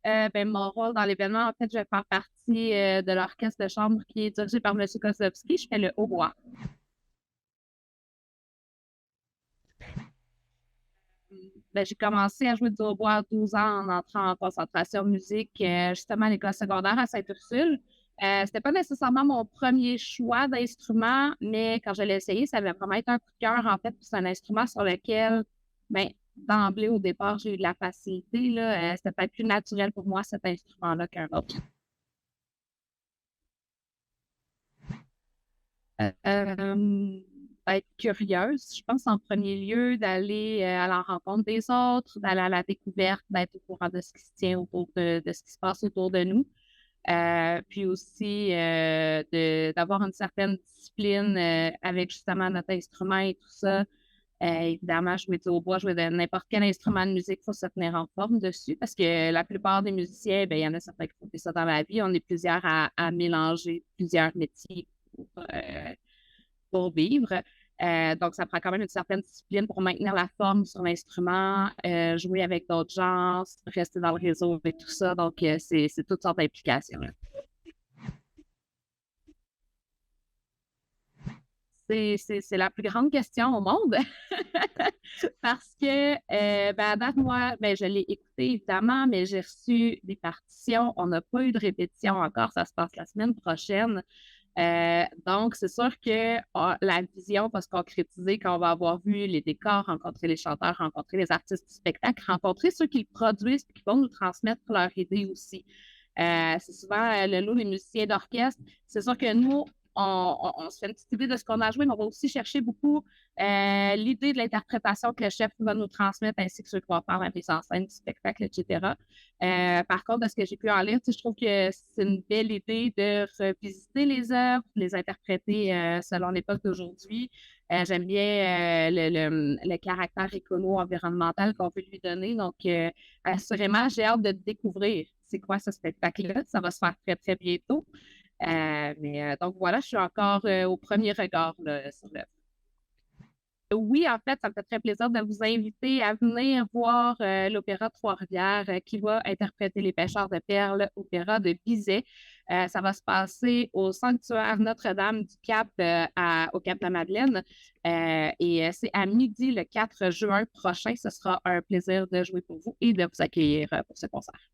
Ben, mon rôle dans l'événement, en fait, je vais faire partie de l'orchestre de chambre qui est dirigé par M. Kozlowski. Je fais le hautbois. Ben, j'ai commencé à jouer du hautbois à 12 ans en entrant en concentration musique, justement à l'école secondaire à Sainte-Ursule. C'était pas nécessairement mon premier choix d'instrument, mais quand je l'ai essayé, ça avait vraiment été un coup de cœur, en fait. Puis c'est un instrument sur lequel, ben, d'emblée, au départ, j'ai eu de la facilité, là. C'était peut-être plus naturel pour moi, cet instrument-là, qu'un autre. Être curieuse, je pense en premier lieu d'aller à la rencontre des autres, d'aller à la découverte, d'être au courant de ce qui se tient autour de ce qui se passe autour de nous. Puis aussi d'avoir une certaine discipline avec justement notre instrument et tout ça. Évidemment, jouer du hautbois, jouer de n'importe quel instrument de musique, il faut se tenir en forme dessus parce que la plupart des musiciens, ben, il y en a certains qui font ça dans la vie. On est plusieurs à mélanger plusieurs métiers pour vivre. Donc, ça prend quand même une certaine discipline pour maintenir la forme sur l'instrument, jouer avec d'autres gens, rester dans le réseau et tout ça. Donc, c'est toutes sortes d'implications. C'est la plus grande question au monde parce que, ben, à date, moi, ben, je l'ai écouté évidemment, mais j'ai reçu des partitions. On n'a pas eu de répétition encore. Ça se passe la semaine prochaine. Donc, c'est sûr que la vision va se concrétiser quand on va avoir vu les décors, rencontrer les chanteurs, rencontrer les artistes du spectacle, rencontrer ceux qui le produisent et qui vont nous transmettre leurs idées aussi. C'est souvent le lot des musiciens d'orchestre. C'est sûr que nous, on se fait une petite idée de ce qu'on a joué, mais on va aussi chercher beaucoup l'idée de l'interprétation que le chef va nous transmettre, ainsi que ceux qui vont faire la mise en scène du spectacle, etc. Par contre, de ce que j'ai pu en lire, je trouve que c'est une belle idée de revisiter les œuvres, les interpréter selon l'époque d'aujourd'hui. J'aime bien le caractère écono-environnemental qu'on peut lui donner. Donc, assurément, j'ai hâte de découvrir c'est quoi ce spectacle-là. Ça va se faire très, très bientôt. Donc voilà, je suis encore au premier regard là, sur le. Oui, en fait, ça me fait très plaisir de vous inviter à venir voir l'Opéra Trois-Rivières qui va interpréter Les Pêcheurs de perles, opéra de Bizet. Ça va se passer au sanctuaire Notre-Dame du Cap au Cap-de-la-Madeleine. C'est à midi le 4 juin prochain. Ce sera un plaisir de jouer pour vous et de vous accueillir pour ce concert.